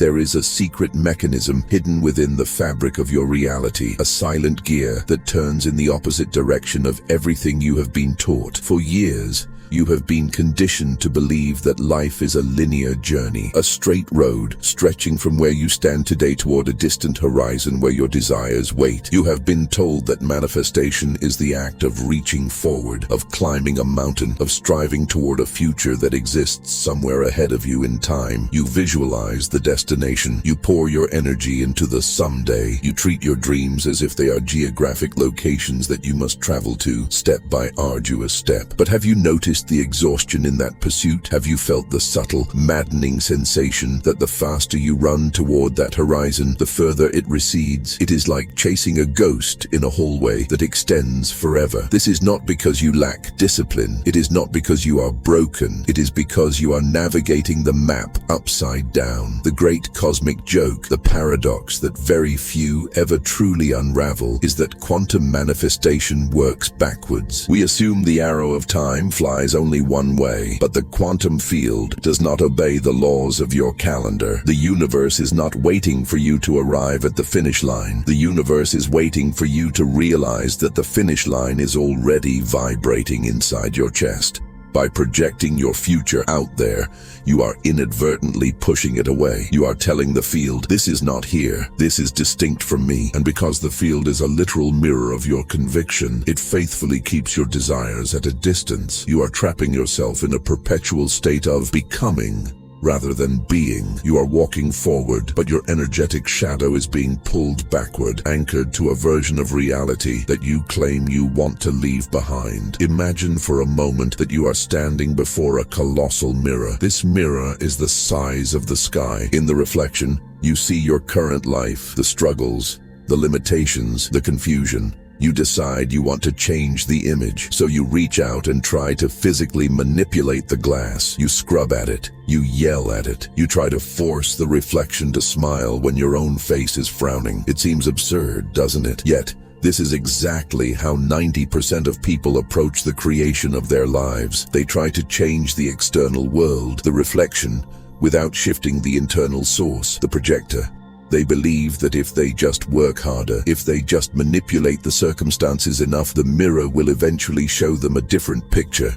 There is a secret mechanism hidden within the fabric of your reality, a silent gear that turns in the opposite direction of everything you have been taught. For years, you have been conditioned to believe that life is a linear journey, a straight road stretching from where you stand today toward a distant horizon where your desires wait. You have been told that manifestation is the act of reaching forward, of climbing a mountain, of striving toward a future that exists somewhere ahead of you in time. You visualize the destination. You pour your energy into the someday. You treat your dreams as if they are geographic locations that you must travel to, step by arduous step. But have you noticed the exhaustion in that pursuit? Have you felt the subtle, maddening sensation that the faster you run toward that horizon, the further it recedes? It is like chasing a ghost in a hallway that extends forever. This is not because you lack discipline. It is not because you are broken. It is because you are navigating the map upside down. The great cosmic joke, the paradox that very few ever truly unravel, is that quantum manifestation works backwards. We assume the arrow of time flies only one way, but the quantum field does not obey the laws of your calendar. The universe is not waiting for you to arrive at the finish line. The universe is waiting for you to realize that the finish line is already vibrating inside your chest. By projecting your future out there, you are inadvertently pushing it away. You are telling the field, this is not here, this is distinct from me. And because the field is a literal mirror of your conviction, it faithfully keeps your desires at a distance. You are trapping yourself in a perpetual state of becoming rather than being. You are walking forward, but your energetic shadow is being pulled backward, anchored to a version of reality that you claim you want to leave behind. Imagine for a moment that you are standing before a colossal mirror. This mirror is the size of the sky. In the reflection, you see your current life, the struggles, the limitations, the confusion. You decide you want to change the image, so you reach out and try to physically manipulate the glass. You scrub at it. You yell at it. You try to force the reflection to smile when your own face is frowning. It seems absurd, doesn't it? Yet, this is exactly how 90% of people approach the creation of their lives. They try to change the external world, the reflection, without shifting the internal source, the projector. They believe that if they just work harder, if they just manipulate the circumstances enough, the mirror will eventually show them a different picture.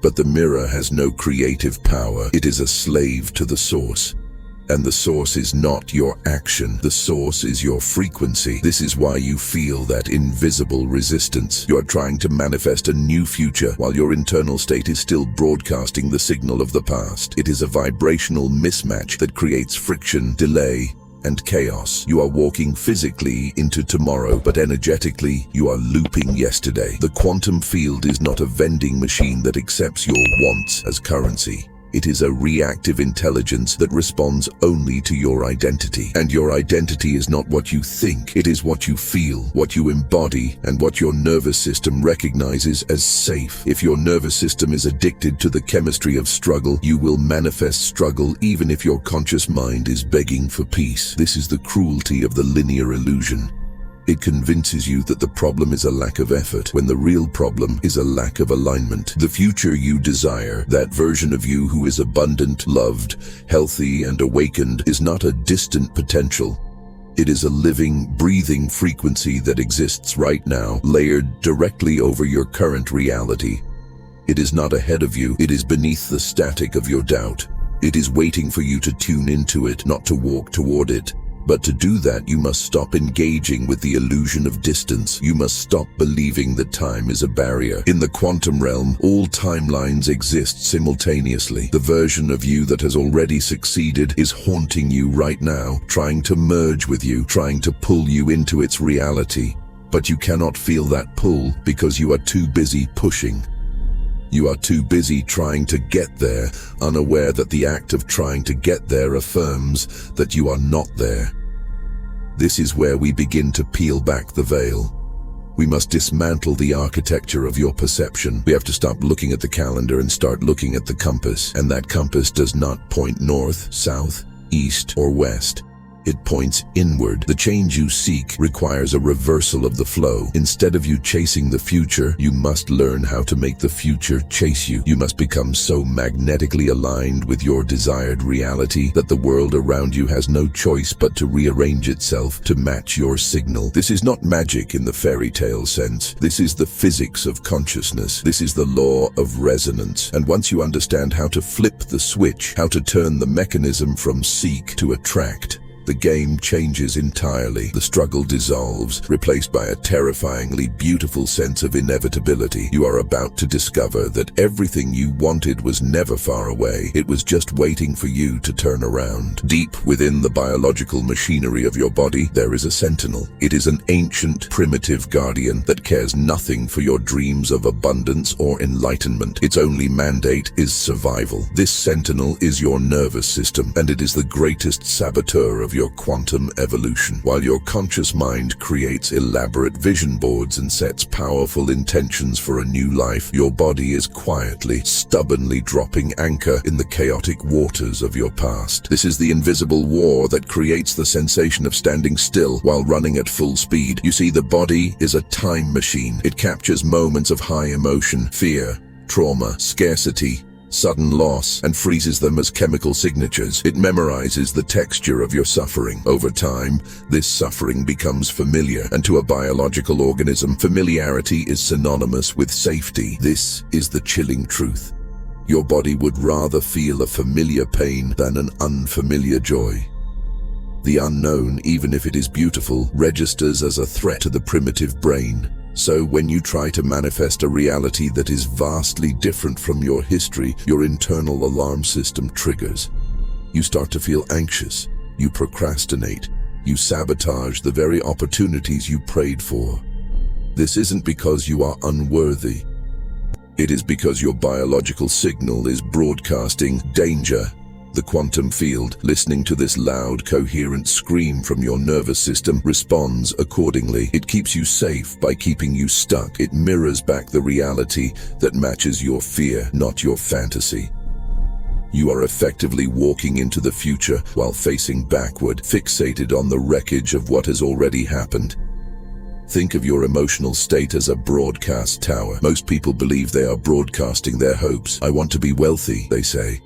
But the mirror has no creative power. It is a slave to the source. And the source is not your action. The source is your frequency. This is why you feel that invisible resistance. You are trying to manifest a new future while your internal state is still broadcasting the signal of the past. It is a vibrational mismatch that creates friction, delay, and chaos. You are walking physically into tomorrow, but energetically, you are looping yesterday. The quantum field is not a vending machine that accepts your wants as currency. It is a reactive intelligence that responds only to your identity. And your identity is not what you think. It is what you feel, what you embody, and what your nervous system recognizes as safe. If your nervous system is addicted to the chemistry of struggle, you will manifest struggle even if your conscious mind is begging for peace. This is the cruelty of the linear illusion. It convinces you that the problem is a lack of effort, when the real problem is a lack of alignment. The future you desire, that version of you who is abundant, loved, healthy, and awakened, is not a distant potential. It is a living, breathing frequency that exists right now, layered directly over your current reality. It is not ahead of you. It is beneath the static of your doubt. It is waiting for you to tune into it, not to walk toward it. But to do that, you must stop engaging with the illusion of distance. You must stop believing that time is a barrier. In the quantum realm, all timelines exist simultaneously. The version of you that has already succeeded is haunting you right now, trying to merge with you, trying to pull you into its reality. But you cannot feel that pull because you are too busy pushing. You are too busy trying to get there, unaware that the act of trying to get there affirms that you are not there. This is where we begin to peel back the veil. We must dismantle the architecture of your perception. We have to stop looking at the calendar and start looking at the compass. And that compass does not point north, south, east, or west. It points inward. The change you seek requires a reversal of the flow. Instead of you chasing the future, you must learn how to make the future chase you. You must become so magnetically aligned with your desired reality that the world around you has no choice but to rearrange itself to match your signal. This is not magic in the fairy tale sense. This is the physics of consciousness. This is the law of resonance. And once you understand how to flip the switch, how to turn the mechanism from seek to attract, the game changes entirely. The struggle dissolves, replaced by a terrifyingly beautiful sense of inevitability. You are about to discover that everything you wanted was never far away. It was just waiting for you to turn around. Deep within the biological machinery of your body, there is a sentinel. It is an ancient, primitive guardian that cares nothing for your dreams of abundance or enlightenment. Its only mandate is survival. This sentinel is your nervous system, and it is the greatest saboteur of your quantum evolution. While your conscious mind creates elaborate vision boards and sets powerful intentions for a new life, your body is quietly, stubbornly dropping anchor in the chaotic waters of your past. This is the invisible war that creates the sensation of standing still while running at full speed. You see, the body is a time machine. It captures moments of high emotion, fear, trauma, scarcity, sudden loss, and freezes them as chemical signatures. It memorizes the texture of your suffering. Over time, this suffering becomes familiar, and to a biological organism, familiarity is synonymous with safety. This is the chilling truth. Your body would rather feel a familiar pain than an unfamiliar joy. The unknown, even if it is beautiful, registers as a threat to the primitive brain. So when you try to manifest a reality that is vastly different from your history, your internal alarm system triggers. You start to feel anxious, you procrastinate, you sabotage the very opportunities you prayed for. This isn't because you are unworthy. It is because your biological signal is broadcasting danger. The quantum field, listening to this loud, coherent scream from your nervous system, responds accordingly. It keeps you safe by keeping you stuck. It mirrors back the reality that matches your fear, not your fantasy. You are effectively walking into the future while facing backward, fixated on the wreckage of what has already happened. Think of your emotional state as a broadcast tower. Most people believe they are broadcasting their hopes. I want to be wealthy, they say.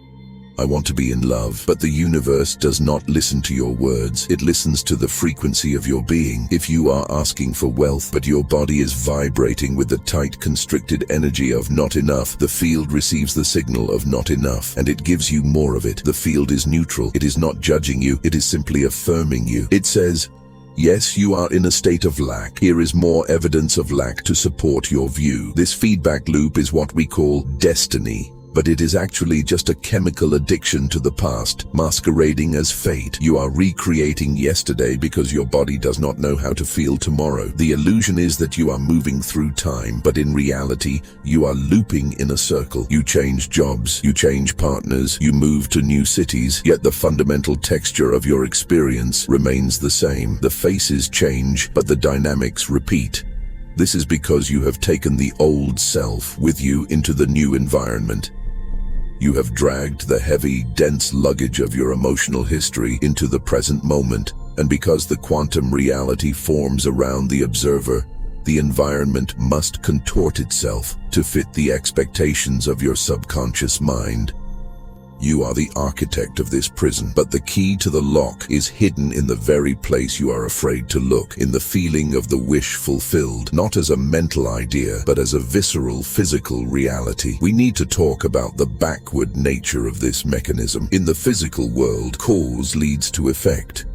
I want to be in love. But the universe does not listen to your words. It listens to the frequency of your being. If you are asking for wealth, but your body is vibrating with the tight, constricted energy of not enough, the field receives the signal of not enough, and it gives you more of it. The field is neutral. It is not judging you. It is simply affirming you. It says, yes, you are in a state of lack. Here is more evidence of lack to support your view. This feedback loop is what we call destiny. But it is actually just a chemical addiction to the past, masquerading as fate. You are recreating yesterday because your body does not know how to feel tomorrow. The illusion is that you are moving through time, but in reality, you are looping in a circle. You change jobs, you change partners, you move to new cities, yet the fundamental texture of your experience remains the same. The faces change, but the dynamics repeat. This is because you have taken the old self with you into the new environment. You have dragged the heavy, dense luggage of your emotional history into the present moment, and because the quantum reality forms around the observer, the environment must contort itself to fit the expectations of your subconscious mind. You are the architect of this prison, but the key to the lock is hidden in the very place you are afraid to look, in the feeling of the wish fulfilled, not as a mental idea, but as a visceral, physical reality. We need to talk about the backward nature of this mechanism. In the physical world, cause leads to effect.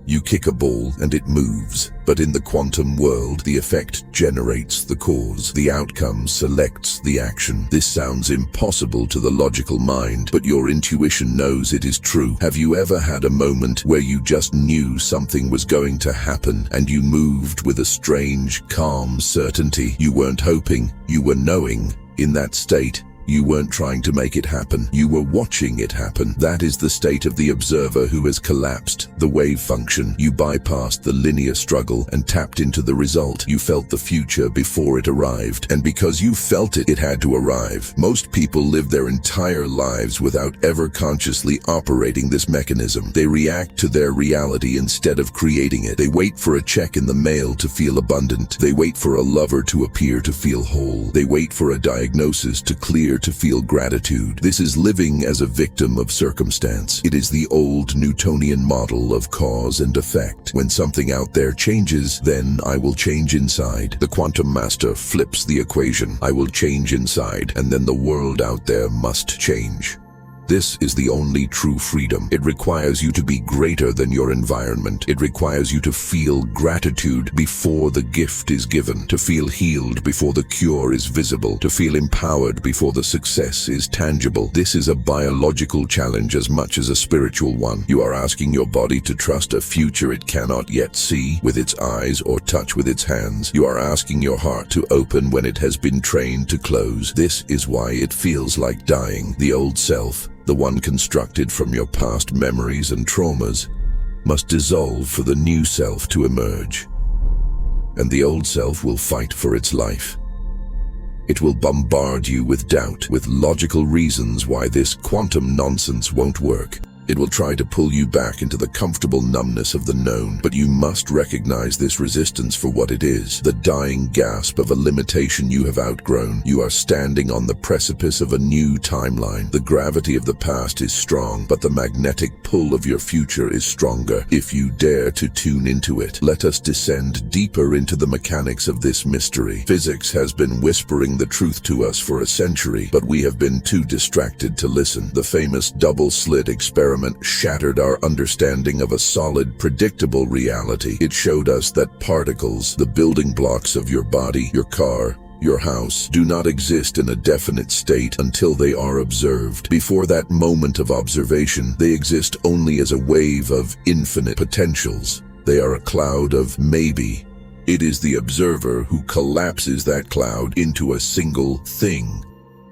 You kick a ball and it moves, but in the quantum world, the effect generates the cause. The outcome selects the action. This sounds impossible to the logical mind, but your intuition knows it is true. Have you ever had a moment where you just knew something was going to happen and you moved with a strange, calm certainty? You weren't hoping, you were knowing. In that state, You weren't trying to make it happen. You were watching it happen. That is the state of the observer who has collapsed the wave function. You bypassed the linear struggle and tapped into the result. You felt the future before it arrived. And because you felt it, it had to arrive. Most people live their entire lives without ever consciously operating this mechanism. They react to their reality instead of creating it. They wait for a check in the mail to feel abundant. They wait for a lover to appear to feel whole. They wait for a diagnosis to clear to feel gratitude. This is living as a victim of circumstance. It is the old Newtonian model of cause and effect. When something out there changes, then I will change inside. The quantum master flips the equation. I will change inside, and then the world out there must change. This is the only true freedom. It requires you to be greater than your environment. It requires you to feel gratitude before the gift is given, to feel healed before the cure is visible, to feel empowered before the success is tangible. This is a biological challenge as much as a spiritual one. You are asking your body to trust a future it cannot yet see with its eyes or touch with its hands. You are asking your heart to open when it has been trained to close. This is why it feels like dying. The old self, the one constructed from your past memories and traumas, must dissolve for the new self to emerge. And the old self will fight for its life. It will bombard you with doubt, with logical reasons why this quantum nonsense won't work. It will try to pull you back into the comfortable numbness of the known, but you must recognize this resistance for what it is, the dying gasp of a limitation you have outgrown. You are standing on the precipice of a new timeline. The gravity of the past is strong, but the magnetic pull of your future is stronger. If you dare to tune into it, let us descend deeper into the mechanics of this mystery. Physics has been whispering the truth to us for a century, but we have been too distracted to listen. The famous double-slit experiment shattered our understanding of a solid, predictable reality. It showed us that particles, the building blocks of your body, your car, your house, do not exist in a definite state until they are observed. Before that moment of observation, they exist only as a wave of infinite potentials. They are a cloud of maybe. It is the observer who collapses that cloud into a single thing.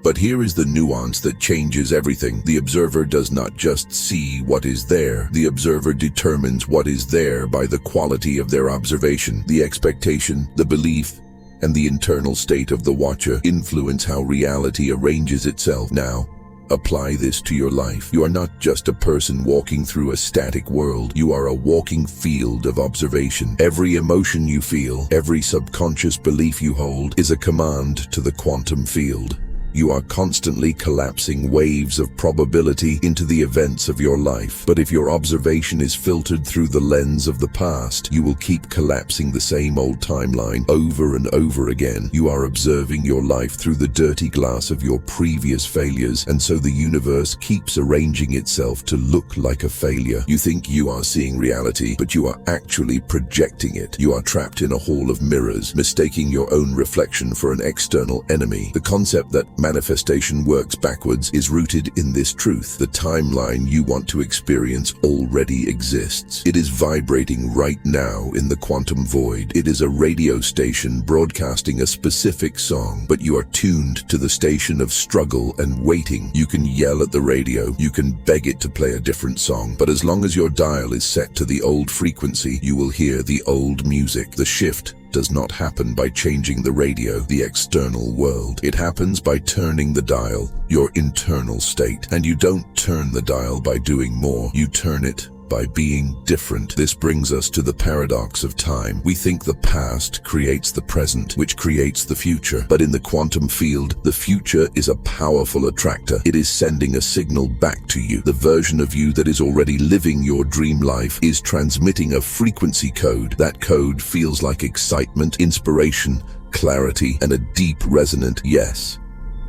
But here is the nuance that changes everything. The observer does not just see what is there. The observer determines what is there by the quality of their observation. The expectation, the belief, and the internal state of the watcher influence how reality arranges itself. Now, apply this to your life. You are not just a person walking through a static world. You are a walking field of observation. Every emotion you feel, every subconscious belief you hold, is a command to the quantum field. You are constantly collapsing waves of probability into the events of your life. But if your observation is filtered through the lens of the past, you will keep collapsing the same old timeline over and over again. You are observing your life through the dirty glass of your previous failures, and so the universe keeps arranging itself to look like a failure. You think you are seeing reality, but you are actually projecting it. You are trapped in a hall of mirrors, mistaking your own reflection for an external enemy. The concept that manifestation works backwards is rooted in this truth. The timeline you want to experience already exists. It is vibrating right now in the quantum void. It is a radio station broadcasting a specific song, but you are tuned to the station of struggle and waiting. You can yell at the radio, you can beg it to play a different song, but as long as your dial is set to the old frequency, you will hear the old music. The shift does not happen by changing the radio, the external world. It happens by turning the dial, your internal state. And you don't turn the dial by doing more, you turn it by being different. This brings us to the paradox of time. We think the past creates the present, which creates the future. But in the quantum field, the future is a powerful attractor. It is sending a signal back to you. The version of you that is already living your dream life is transmitting a frequency code. That code feels like excitement, inspiration, clarity, and a deep resonant yes.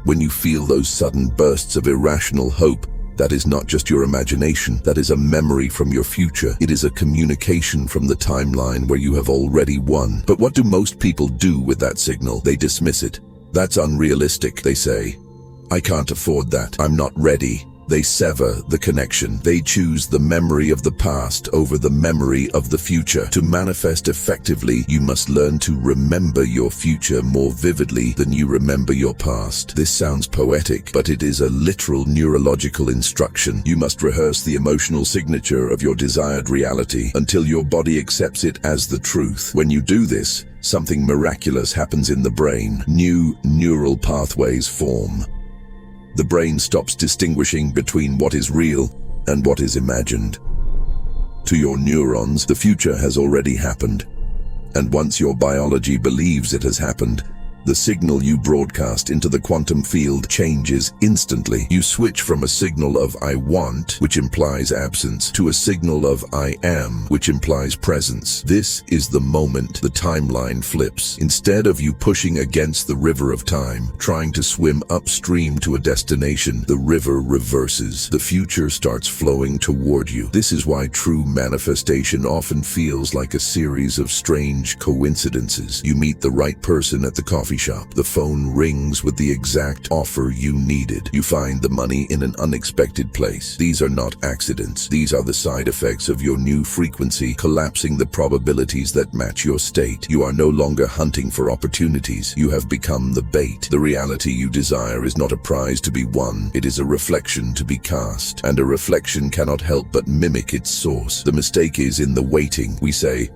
When you feel those sudden bursts of irrational hope, that is not just your imagination, that is a memory from your future. It is a communication from the timeline where you have already won. But what do most people do with that signal? They dismiss it. That's unrealistic, they say. I can't afford that. I'm not ready. They sever the connection. They choose the memory of the past over the memory of the future. To manifest effectively, you must learn to remember your future more vividly than you remember your past. This sounds poetic, but it is a literal neurological instruction. You must rehearse the emotional signature of your desired reality until your body accepts it as the truth. When you do this, something miraculous happens in the brain. New neural pathways form. The brain stops distinguishing between what is real and what is imagined. To your neurons, the future has already happened. And once your biology believes it has happened, the signal you broadcast into the quantum field changes instantly. You switch from a signal of I want, which implies absence, to a signal of I am, which implies presence. This is the moment the timeline flips. Instead of you pushing against the river of time, trying to swim upstream to a destination, the river reverses. The future starts flowing toward you. This is why true manifestation often feels like a series of strange coincidences. You meet the right person at the coffee shop. The phone rings with the exact offer you needed. You find the money in an unexpected place. These are not accidents. These are the side effects of your new frequency, collapsing the probabilities that match your state. You are no longer hunting for opportunities. You have become the bait. The reality you desire is not a prize to be won. It is a reflection to be cast. And a reflection cannot help but mimic its source. The mistake is in the waiting. We say,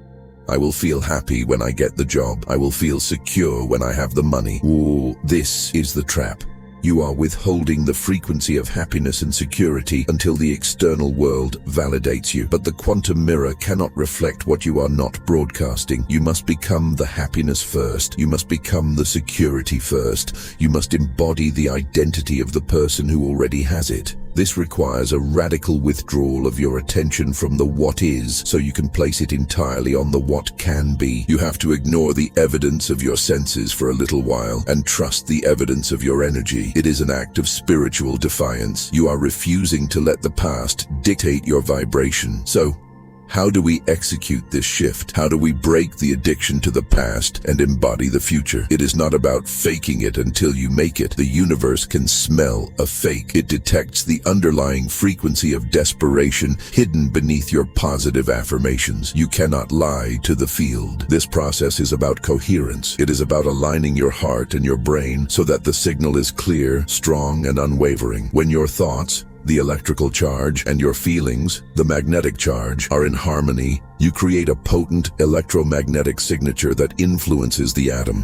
I will feel happy when I get the job. I will feel secure when I have the money. Ooh, this is the trap. You are withholding the frequency of happiness and security until the external world validates you. But the quantum mirror cannot reflect what you are not broadcasting. You must become the happiness first. You must become the security first. You must embody the identity of the person who already has it. This requires a radical withdrawal of your attention from the what is, so you can place it entirely on the what can be. You have to ignore the evidence of your senses for a little while and trust the evidence of your energy. It is an act of spiritual defiance. You are refusing to let the past dictate your vibration. So, how do we execute this shift? How do we break the addiction to the past and embody the future? It is not about faking it until you make it. The universe can smell a fake. It detects the underlying frequency of desperation hidden beneath your positive affirmations. You cannot lie to the field. This process is about coherence. It is about aligning your heart and your brain so that the signal is clear, strong, and unwavering. When your thoughts, the electrical charge, and your feelings, the magnetic charge, are in harmony, you create a potent electromagnetic signature that influences the atom.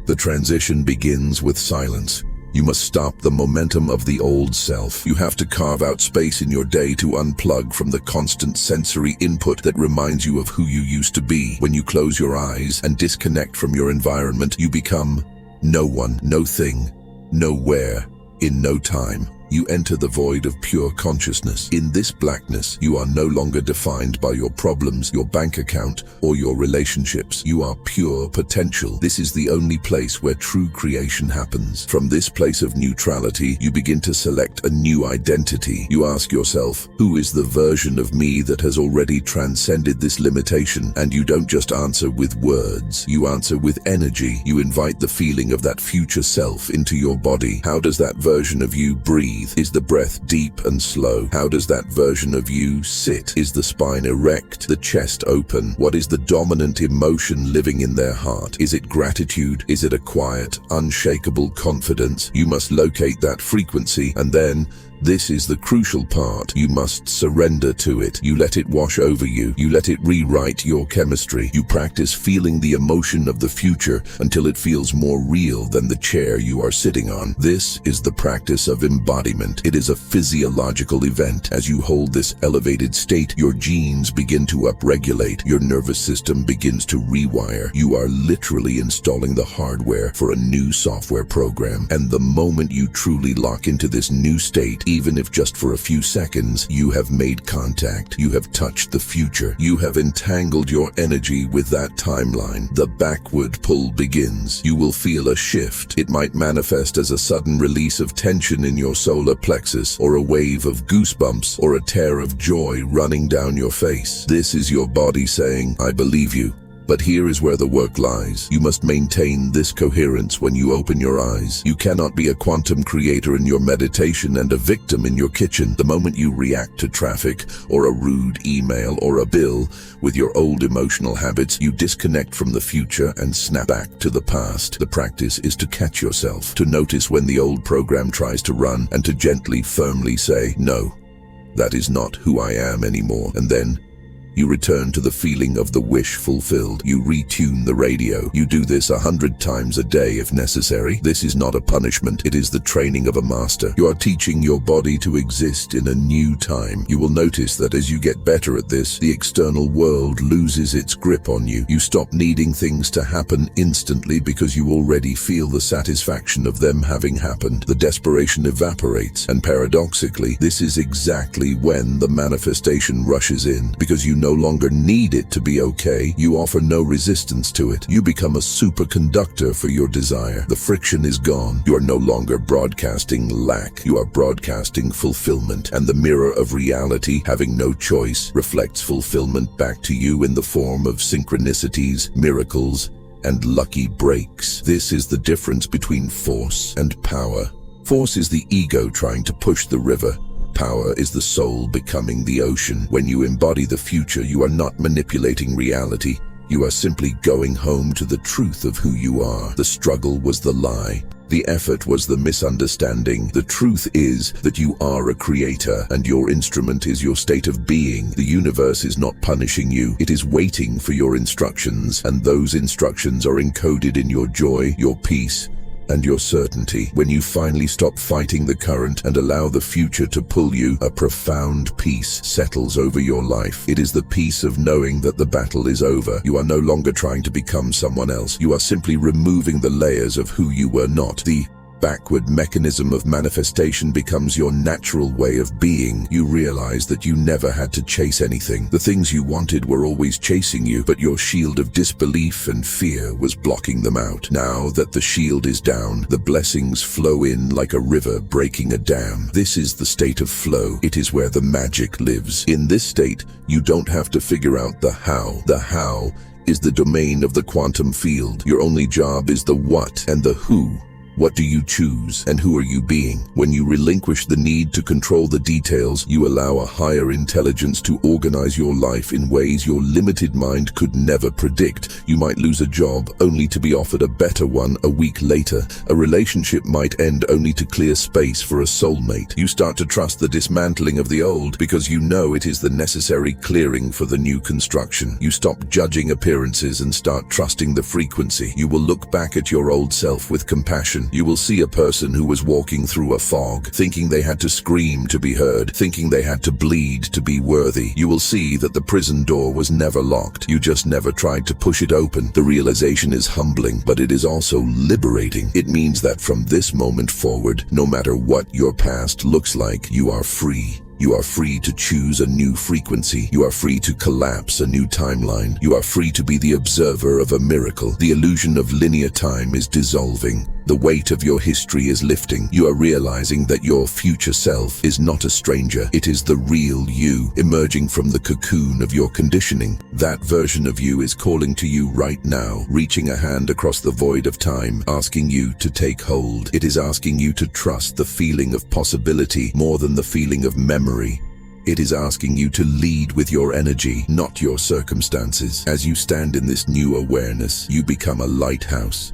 The transition begins with silence. You must stop the momentum of the old self. You have to carve out space in your day to unplug from the constant sensory input that reminds you of who you used to be. When you close your eyes and disconnect from your environment, you become no one, no thing, nowhere, in no time. You enter the void of pure consciousness. In this blackness, you are no longer defined by your problems, your bank account, or your relationships. You are pure potential. This is the only place where true creation happens. From this place of neutrality, you begin to select a new identity. You ask yourself, who is the version of me that has already transcended this limitation? And you don't just answer with words. You answer with energy. You invite the feeling of that future self into your body. How does that version of you breathe? Is the breath deep and slow? How does that version of you sit? Is the spine erect, the chest open? What is the dominant emotion living in their heart? Is it gratitude? Is it a quiet, unshakable confidence? You must locate that frequency, and then, this is the crucial part, you must surrender to it. You let it wash over you. You let it rewrite your chemistry. You practice feeling the emotion of the future until it feels more real than the chair you are sitting on. This is the practice of embodiment. It is a physiological event. As you hold this elevated state, your genes begin to upregulate. Your nervous system begins to rewire. You are literally installing the hardware for a new software program. And the moment you truly lock into this new state, even if just for a few seconds, you have made contact. You have touched the future. You have entangled your energy with that timeline. The backward pull begins. You will feel a shift. It might manifest as a sudden release of tension in your solar plexus, or a wave of goosebumps, or a tear of joy running down your face. This is your body saying, I believe you. But here is where the work lies. You must maintain this coherence when you open your eyes. You cannot be a quantum creator in your meditation and a victim in your kitchen. The moment you react to traffic or a rude email or a bill with your old emotional habits, you disconnect from the future and snap back to the past. The practice is to catch yourself, to notice when the old program tries to run, and to gently, firmly say, "No, that is not who I am anymore." And then you return to the feeling of the wish fulfilled. You retune the radio. You do this 100 times a day if necessary. This is not a punishment. It is the training of a master. You are teaching your body to exist in a new time. You will notice that as you get better at this, the external world loses its grip on you. You stop needing things to happen instantly because you already feel the satisfaction of them having happened. The desperation evaporates, and paradoxically, this is exactly when the manifestation rushes in, because you no longer need it to be okay. You offer no resistance to it. You become a superconductor for your desire. The friction is gone. You are no longer broadcasting lack. You are broadcasting fulfillment. And the mirror of reality, having no choice, reflects fulfillment back to you in the form of synchronicities, miracles, and lucky breaks. This is the difference between force and power. Force is the ego trying to push the river. Power is the soul becoming the ocean. When you embody the future, you are not manipulating reality. You are simply going home to the truth of who you are. The struggle was the lie. The effort was the misunderstanding. The truth is that you are a creator, and your instrument is your state of being. The universe is not punishing you. It is waiting for your instructions, and those instructions are encoded in your joy, your peace, and your certainty. When you finally stop fighting the current and allow the future to pull you, a profound peace settles over your life. It is the peace of knowing that the battle is over. You are no longer trying to become someone else. You are simply removing the layers of who you were not. The backward mechanism of manifestation becomes your natural way of being. You realize that you never had to chase anything. The things you wanted were always chasing you, but your shield of disbelief and fear was blocking them out. Now that the shield is down, the blessings flow in like a river breaking a dam. This is the state of flow. It is where the magic lives. In this state, you don't have to figure out the how. The how is the domain of the quantum field. Your only job is the what and the who. What do you choose, and who are you being? When you relinquish the need to control the details, you allow a higher intelligence to organize your life in ways your limited mind could never predict. You might lose a job only to be offered a better one a week later. A relationship might end only to clear space for a soulmate. You start to trust the dismantling of the old because you know it is the necessary clearing for the new construction. You stop judging appearances and start trusting the frequency. You will look back at your old self with compassion. You will see a person who was walking through a fog, thinking they had to scream to be heard, thinking they had to bleed to be worthy. You will see that the prison door was never locked. You just never tried to push it open. The realization is humbling, but it is also liberating. It means that from this moment forward, no matter what your past looks like, you are free. You are free to choose a new frequency. You are free to collapse a new timeline. You are free to be the observer of a miracle. The illusion of linear time is dissolving. The weight of your history is lifting. You are realizing that your future self is not a stranger. It is the real you, emerging from the cocoon of your conditioning. That version of you is calling to you right now, reaching a hand across the void of time, asking you to take hold. It is asking you to trust the feeling of possibility more than the feeling of memory. It is asking you to lead with your energy, not your circumstances. As you stand in this new awareness, you become a lighthouse.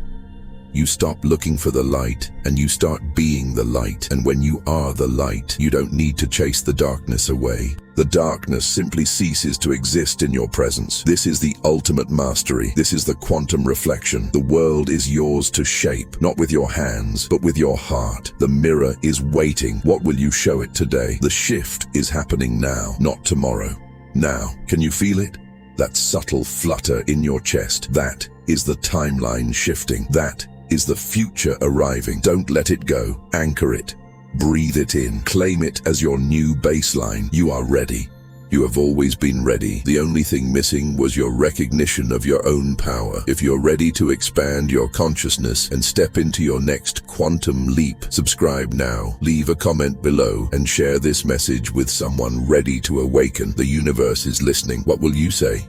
You stop looking for the light and you start being the light. And when you are the light, you don't need to chase the darkness away. The darkness simply ceases to exist in your presence. This is the ultimate mastery. This is the quantum reflection. The world is yours to shape, not with your hands, but with your heart. The mirror is waiting. What will you show it today? The shift is happening now, not tomorrow. Now, can you feel it? That subtle flutter in your chest. That is the timeline shifting. That is the future arriving. Don't let it go. Anchor it. Breathe it in. Claim it as your new baseline. You are ready. You have always been ready. The only thing missing was your recognition of your own power. If you're ready to expand your consciousness and step into your next quantum leap, subscribe now, leave a comment below, and share this message with someone ready to awaken. The universe is listening. What will you say?